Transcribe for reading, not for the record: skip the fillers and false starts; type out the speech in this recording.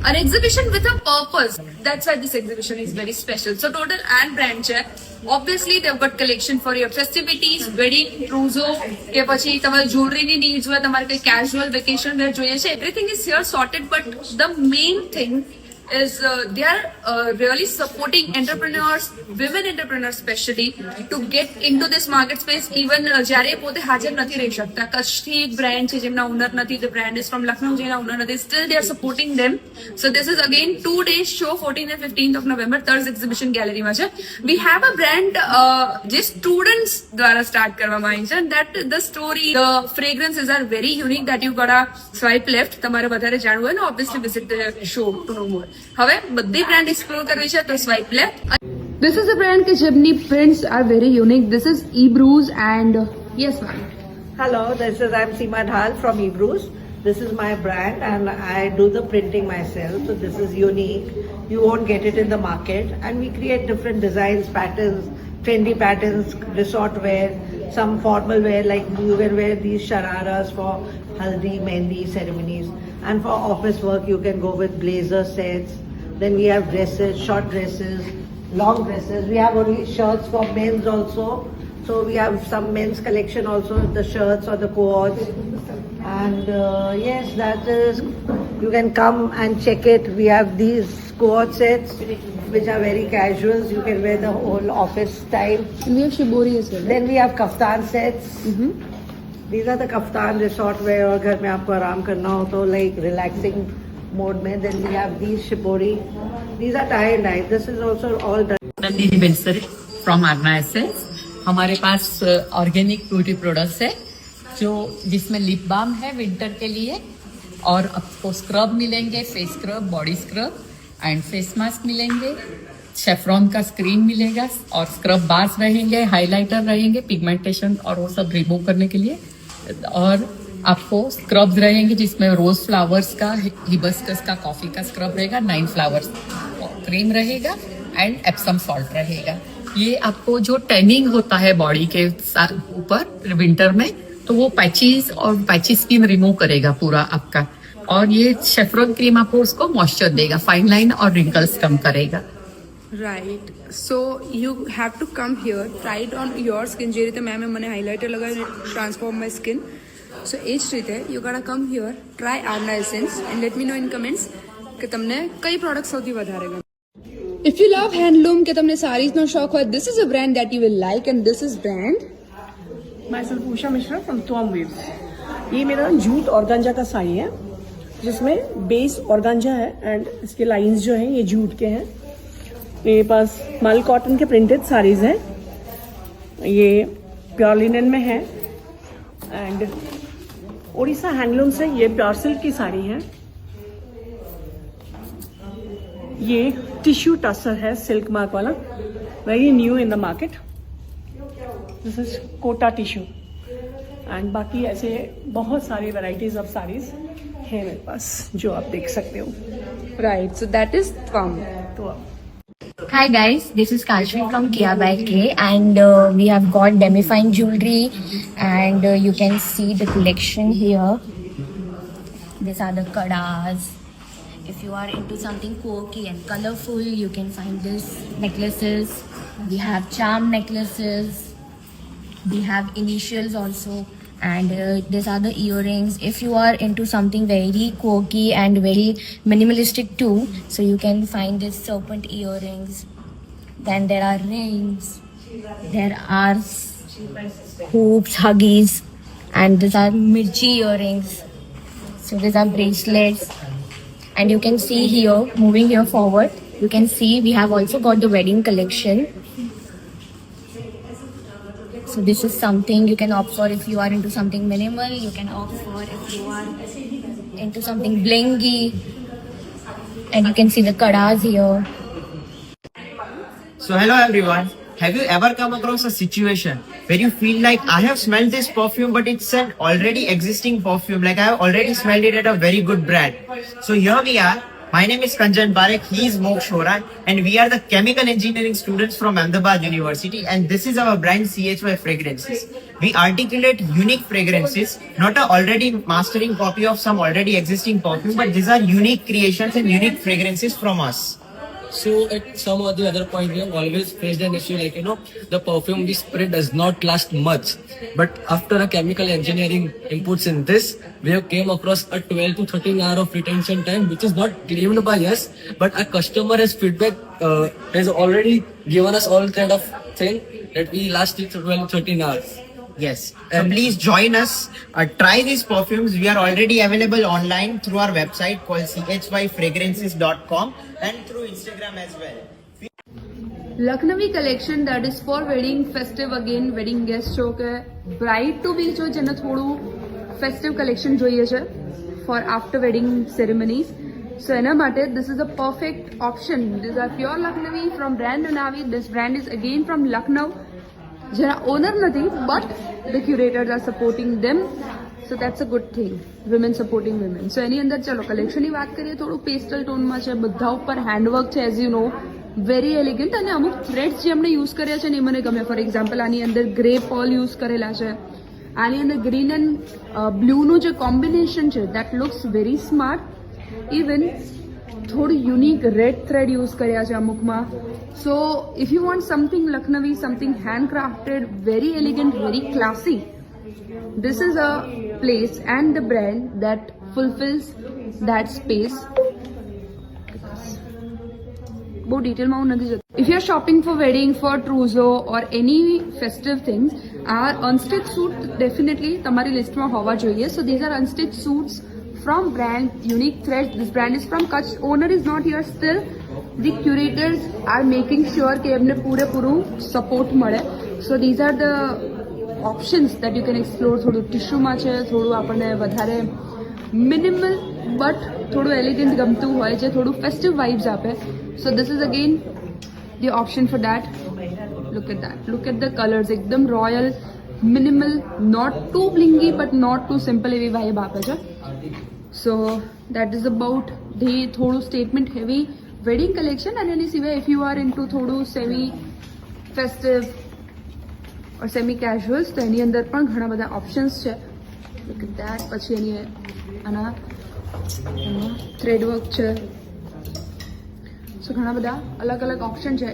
An exhibition with a purpose. That's why this exhibition is very special. So total and brand check. Obviously, they've got collection for your festivities, wedding, cruiso, કે પછી તમારી jewelry ની needs હોય, તમારે કઈ casual vacation wear જોઈએ છે. Everything is here sorted, but the main thing is they are really supporting entrepreneurs, women entrepreneurs especially, to get into this market space. Even જ્યારે પોતે હાજર નથી રહી શકતા, કચ્છથી એક brand છે જેમના ઓનર નથી, the brand is from Lucknow જેના ઓનર નથી, still they are supporting them. So this is again 2 days show, 14th and 15th of November, Third Exhibition Gallery માં છે. We have a brand જે students દ્વારા start કરવામાં આવી છે, and that the story, the fragrances are very unique that you gotta swipe left. તમારે વધારે જાણવું હોય ને, obviously visit the show to know more. હવે બધી બ્રાન્ડ એક્સપ્લોર કરવી છે તો swipe left. This is a brand કે જેમની prints are very unique. This is Ebrews and yes ma'am. Hello, I'm Seema Dhal from Ebrews. This is my brand and I do the printing myself. So this is unique. You won't get it in the market. And we create different designs, patterns, trendy patterns, resort wear, some formal wear, like you can wear these shararas for haldi, mehndi ceremonies. And for office work, you can go with blazer sets. Then we have dresses, short dresses, long dresses. We have only shirts for men's also. So we have some men's collection also, the shirts or the coats. And yes, that is, you can come and check it. We have these coat sets which are very casual. You can wear the whole office style. And we have shibori as well. Then we have kaftan sets. These are the kaftan resort wear और घर में आपको आराम करना हो तो like relaxing mode में. Then we have these shibori. These are tie and dye. This is also all done. Nandini Bensari from Aarna essence. हमारे पास ऑर्गेनिक ब्यूटी प्रोडक्ट्स है जो जिसमें लिप बाम है विंटर के लिए, और आपको स्क्रब मिलेंगे, face scrub, body scrub and face mask मिलेंगे. शेफ्रॉन का स्क्रीन मिलेगा और स्क्रब बार्स रहेंगे, हाइलाइटर रहेंगे, पिगमेंटेशन और वो सब रिमूव करने के लिए. और आपको स्क्रब्स रहेंगे जिसमें रोज फ्लावर्स का, हिबिस्कस का, कॉफी का स्क्रब रहेगा, 9 फ्लावर्स क्रीम रहेगा एंड एप्सम सॉल्ट रहेगा. ये आपको जो टैनिंग होता है बॉडी के ऊपर विंटर में, तो वो पैचेस और पैची स्किन रिमूव करेगा पूरा आपका. और ये शेफ्रॉन क्रीम आपको उसको मॉइस्चर देगा, फाइन लाइन और रिंकल्स कम करेगा. Right. So you have to come here, try it on your skin. જે રીતે મેમે મને હાઇલાઇટર લગાવીને ટ્રાન્સફોર્મ માય સ્કિન. સો એ જ રીતે you gotta come here, try Arna Essence and let me know in comments કે તમને કઈ પ્રોડક્ટ સૌથી વધારે ગમે. If you love handloom, કે તમને સારીઝનો શોખ હોય, this is a brand that you will like and this is brand. Myself Usha Mishra from Tuam Waves. ये मेरा जूट ऑर्गेंजा का साड़ी है जिसमें बेस ऑर्गेंजा है एंड इसके लाइंस जो हैं ये जूट के हैं. मेरे पास मल कॉटन के प्रिंटेड साड़ीज़ हैं. ये प्योर लिनन में है एंड उड़ीसा हैंडलूम से ये प्योर सिल्क की साड़ी है. ये टिश्यू टसर है सिल्क मार्क वाला, very new in the market. This is Kota tissue and बाकी ऐसे बहुत सारी वैरायटीज ऑफ साड़ीज हैं मेरे पास जो आप देख सकते हो. Right. So that is Twam. तो Hi guys, this is Kashmi from Kia by K and we have got Demifine jewelry and you can see the collection here. These are the kadas. If you are into something quirky and colorful, you can find this necklaces. We have charm necklaces. We have initials also. And these are the earrings. If you are into something very quirky and very minimalistic too, so you can find this serpent earrings. Then there are rings, there are hoops, huggies, and these are mirchi earrings. So these are bracelets. And you can see here, moving here forward, you can see we have also got the wedding collection. So this is something you can opt for if you are into something minimal. You can opt for if you are into something blingy. And you can see the kadas here. So hello everyone. Have you ever come across a situation where you feel like I have smelled this perfume but it's an already existing perfume, like I have already smelled it at a very good brand. So here we are My name is Kanjan Parekh, he is Moksh Horan, and we are the chemical engineering students from Ahmedabad University, and this is our brand CHY Fragrances. We articulate unique fragrances, not a already mastering copy of some already existing perfume, but these are unique creations and unique fragrances from us. So at some or the other point, we have always faced an issue like, the perfume we spray does not last much. But after a chemical engineering inputs in this, we have came across a 12 to 13 hour of retention time, which is not claimed by us, but our customer has feedback, has already given us all kind of thing that we last it 12 to 13 hours. Yes. So please join us. Try these perfumes. We are already available online through our website called chyfragrances.com and through Instagram as well. Lucknowi collection that is four wedding festive again wedding guest છો કે bride two બી છો જેને થોડું festive collection જોઈએ છે for after wedding ceremonies so એના માટે this is a perfect option these are pure Lakhnavi from brand Anavi this brand is again from Lucknow જેના ઓનર નથી but the curators are supporting them so that's a good thing women supporting women so એની અંદર ચલો કલેક્શનની વાત કરીએ થોડું pastel ટોનમાં છે બધા ઉપર હેન્ડવર્ક છે as you know very elegant અને અમુક થ્રેડ્સ જે એમણે યુઝ કર્યા છે ને એ મને ગમે ફોર એક્ઝામ્પલ આની અંદર ગ્રે પર્લ યુઝ કરેલા છે આની અંદર ગ્રીન એન્ડ બ્લુનું જે કોમ્બિનેશન છે that looks very smart even થોડું યુનિક રેડ થ્રેડ યુઝ કર્યા છે અમુકમાં so if you want something Lakhnavi something handcrafted very elegant very classy this is a place and the brand that fulfills that space. બહુ ડિટેલમાં હું નથી જતી. If you're shopping for wedding, for trousseau or any festive things, our unstitched suit definitely તમારી લિસ્ટમાં હોવા જોઈએ. So these are unstitched suits from brand Unique Thread. This brand is from Kutch. Owner is not here still. The curators are making sure કે એમને પૂરેપૂરું support મળે. So these are the options that you can explore થોડું ટિશ્યુમાં છે થોડું આપણને વધારે minimal but થોડું એલિગન્ટ ગમતું હોય જે થોડું ફેસ્ટિવ વાઇબ્સ આપે so this is again the option for that look at the colours એકદમ royal minimal not too blingy but not too simple એવી વાઇબ આપે છે so that is about the થોડું સ્ટેટમેન્ટ હેવી વેડિંગ કલેક્શન અને એની સિવાય if you are into થોડું semi festive और सेमी कैजुअल्स तो एनी अंदर पण घણા બધા ઓપ્શન્સ છે લુક એટ ધેટ પછી એની આના થ્રેડ વર્ક છે સો ઘણા બધા અલગ અલગ ઓપ્શન છે